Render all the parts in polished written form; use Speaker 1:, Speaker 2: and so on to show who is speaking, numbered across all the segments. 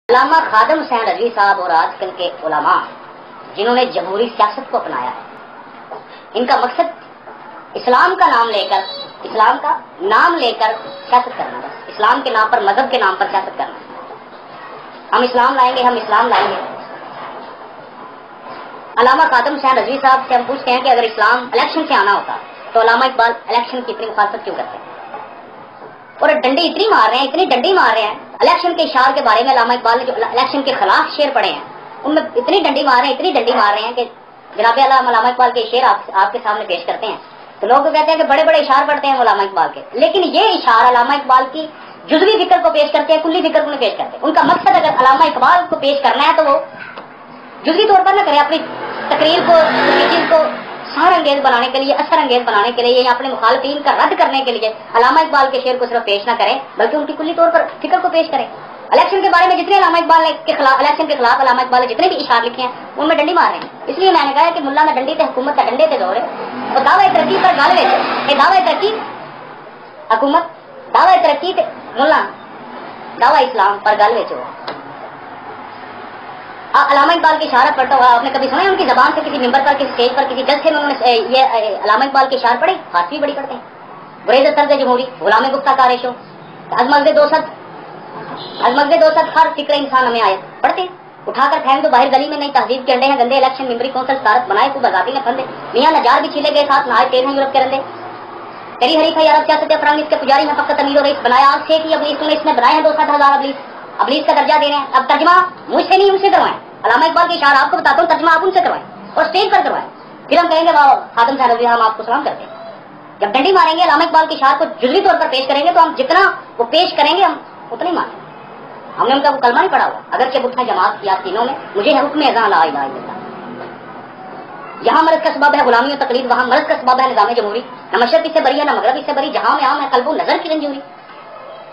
Speaker 1: علامہ خادم حسین رضوی صاحب اور آج کل کے علماء جنہوں نے جمہوری سیاست کو اپنایا ہے، ان کا مقصد اسلام کا نام لے کر سیاست کرنا ہے۔ اسلام کے نام پر، مذہب کے نام پر سیاست کرنا ہے۔ ہم اسلام لائیں گے۔ علامہ خادم حسین رضوی صاحب سے ہم پوچھتے ہیں کہ اگر اسلام الیکشن سے آنا ہوتا تو علامہ اقبال الیکشن کی اتنی مخالفت کیوں کرتے ہیں؟ اور ڈنڈی اتنی مار رہے ہیں الیکشن کے اشعار کے بارے میں۔ علامہ اقبال نے جو الیکشن کے خلاف شعر پڑھے ہیں ان میں اتنی ڈنڈی مار رہے ہیں کہ جناب علامہ اقبال کے شعر آپ کے سامنے پیش کرتے ہیں تو لوگ کہتے ہیں کہ بڑے بڑے اشعار پڑھتے ہیں علامہ اقبال کے، لیکن یہ اشعار علامہ اقبال کی جزوی فکر کو پیش کرتے ہیں، کلی فکر کو نہیں پیش کرتے۔ ان کا مقصد اگر علامہ اقبال کو پیش کرنا ہے تو وہ جزوی طور پر نہ کرے، اپنی تقریر کو، چیز کو سار انگیز بنانے کے لیے، اثر انگیز بنانے کے لیے یا اپنے مخالفین کا رد کرنے کے لیے علامہ اقبال کے شعر کو صرف پیش نہ کریں بلکہ ان کی کلی طور پر فکر کو پیش کریں۔ الیکشن کے بارے میں جتنے علامہ اقبال کے خلاف، الیکشن کے خلاف علامہ اقبال نے جتنے بھی اشعار لکھے ہیں ان میں ڈنڈی مار رہے ہیں۔ اس لیے میں نے کہا کہ ملا نہ ڈنڈی تے حکومت کا ڈنڈے تے دورے اور دعوی ترقی پر گل وچ، یہ دعوی ترقی حکومت، دعوی ترقی تے ملا دعوی اسلام پر گل وچ ہو۔ علامہ اقبال کی اشارت پڑھتا ہوا آپ نے کبھی سنا ہے ان کی زبان سے کسی ممبر پر، کسی اسٹیج پر، کسی جلسے میں انہوں نے یہ علامہ اقبال کے اشعار پڑھے؟ فارسی بڑی پڑھتے ہیں۔ گریز سرد جمہوری، غلام گفتہ کارشو، از مغز دو صد ہر فکر انسان ہمیں آئے پڑھتے ہیں۔ اٹھا کر پھینک دو باہر گلی میں، نہیں تہذیب کے انڈے ہیں گندے، الیکشن ممبری کونسل صدارت بنائے تو بغاتی میں پھندے، میاں نجار بھی چھیلے گئے ساتھ نہائے تیز ہیں یورپ کے رندے، تیری حریف ہے عرب سیاست افرانگ، اس کے پجاری ہیں فقط امیر و رئیس، بنایا آگ سے کہ ابلیس نے، اس نے بنائے ہیں 200,000 ابلیس کا درجہ دے رہے ہیں۔ اب ترجمہ مجھ سے نہیں ان سے کروائیں، علامہ اقبال کے اشعار آپ کو بتاتا ہوں، ترجمہ آپ ان سے کروائیں اور اسٹیج پر کروائیں، پھر ہم کہیں گے واہ خادم حسین رضوی ہم آپ کو سلام کرتے ہیں۔ جب ڈنڈی ماریں گے علامہ اقبال کے اشعار کو جزوی طور پر پیش کریں گے تو ہم جتنا وہ پیش کریں گے ہم اتنا ہی مانیں گے۔ ہم نے ان کا وہ کلمہ نہیں پڑھا ہوا، اگرچہ اٹھا جماعت کیا سینوں میں، مجھے ہے حکم اذان لا الہ الا اللہ۔ یہاں مرض کا سبب ہے غلامی و تقلید، وہاں مرض کا سبب ہے نظام جمہوری، نہ مشرق سے بری ہے نہ مغرب سے بری، جہاں میں عام ہے قلب و نظر کی رنجوری،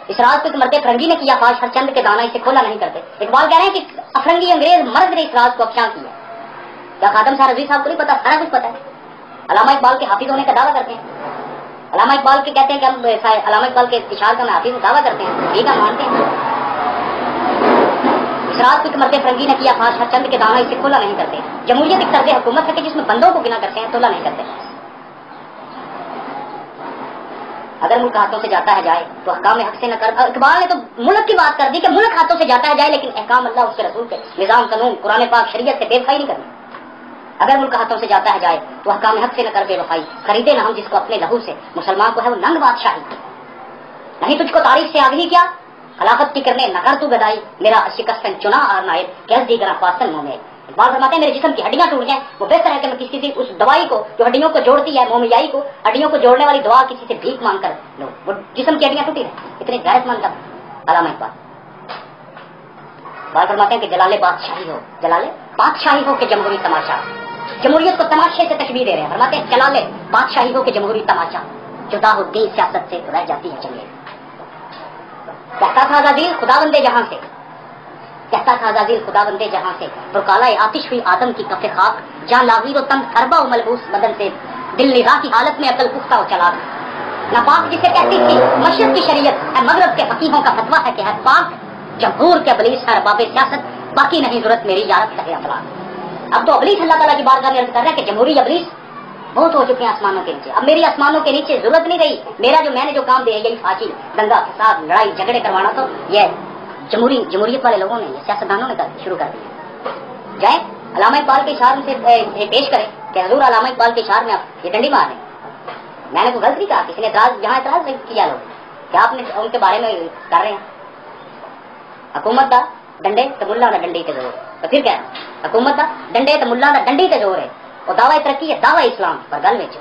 Speaker 1: اس راز کو ایک مرد فرنگی نے کیا فاش، ہر چند کے دانا اسے کھولا نہیں کرتے۔ اقبال کہہ رہے ہیں کہ افرنگی انگریز مرد نے اس راز کو افشاں کیا۔ کیا خادم حسین رضوی صاحب کو نہیں پتا؟ سارا کچھ پتا ہے۔ علامہ اقبال کے حافظ ہونے کا دعویٰ کرتے ہیں، علامہ اقبال کے کہتے ہیں کہ ہم علامہ اقبال کے اشعار کا حافظ دعویٰ کرتے ہیں، ٹھیک ہے مانتے ہیں۔ اس راز کو ایک مرد فرنگی نے کیا فاش، ہر چند کے دانا اسے کھولا نہیں کرتے۔ جمہوریت ایک طرز حکومت ہے کہ جس میں بندوں کو گنا کرتے ہیں، تولا نہیں کرتے۔ اگر ملک ہاتھوں سے جاتا ہے جائے تو احکام حق سے نہ کر، اقبال نے تو ملک کی بات کر دی کہ ملک ہاتھوں سے جاتا ہے جائے، لیکن احکام اللہ اس کے رسول کے نظام قانون قرآن پاک شریعت سے بے وفائی نہیں کرنی۔ اگر ملک ہاتھوں سے جاتا ہے جائے تو احکام حق سے نہ کر بے وفائی، خریدے نہ ہم جس کو اپنے لہو سے، مسلمان کو ہے وہ ننگ بادشاہی، نہیں تجھ کو تاریخ سے آگہی کیا، خلافت کی کرنے نہ کر تو گدائی، میرا شکستن چنا آرنائے کیس دیگر فاصل منہ میں۔ اقبال فرماتے ہیں میرے جسم کی ہڈیاں ٹوٹ جائیں وہ بہتر ہے کہ میں کسی اس دوائی کو جو ہڈیوں کو جوڑتی ہے، مومیائی کو، ہڈیوں کو جوڑنے والی دوا کسی سے بھیک مانگ کر لو، وہ جسم کی ہڈیاں ٹوٹی رہیں۔ اتنے غیرت مند علامہ اقبال فرماتے ہیں کہ جلال بادشاہی ہو کہ جمہوری تماشا، جمہوریت کو تماشے سے تشبیہ دے رہے ہیں، فرماتے ہیں جلال بادشاہی ہو کہ جمہوری تماشا، جدا ہو دین سیاست سے رہ جاتی ہے چلے۔ کہتا تھا عزازیل خدا بندے جہاں سے، کہتا تھا عزازیل خدا بندے جہاں سے، پرکالائے آتش ہوئی آدم کی کف خاک، جہاں لاغیر و تنگ اربا و ملبوس بدن سے، دل نگاہ کی حالت میں عقل پختہ و چلاک، ناپاک جسے کہتی تھی مشرق کی شریعت ہے، مغرب کے فقیہوں کا فتویٰ ہے کہ ہے پاک، جمہور کے ابلیس ہے ارباب سیاست، باقی نہیں ضرورت میری یارت ہے افلاک۔ اب تو ابلیس اللہ تعالیٰ کی بارگاہ میں عرض کر رہا ہے کہ جمہوری ابلیس بہت ہو چکے ہیں آسمانوں کے نیچے، اب میری آسمانوں کے نیچے ضرورت نہیں رہی، میں نے جو کام دیا یہی فاشی، دنگا فساد لڑائی جھگڑے کروانا، تو یہ جمہوریت والے لوگوں نے، سیاستدانوں نے شروع کر دیا۔ جائیں علامہ اقبال کے اشعار سے پیش کریں کہ حضور علامہ اقبال کے اشعار میں آپ یہ ڈنڈی مار رہے ہیں، میں نے کوئی غلط نہیں کہا، کسی نے اعتراض کیا لوگ کہ آپ نے ان کے بارے میں کر رہے ہیں حکومت دا ڈنڈے تو ملا دا ڈنڈی تے زور، تو پھر کیا حکومت دا ڈنڈے تو ملا دا ڈنڈی تے زور ہے، اور دعوی ترقی ہے دعوی اسلام پر گل وچ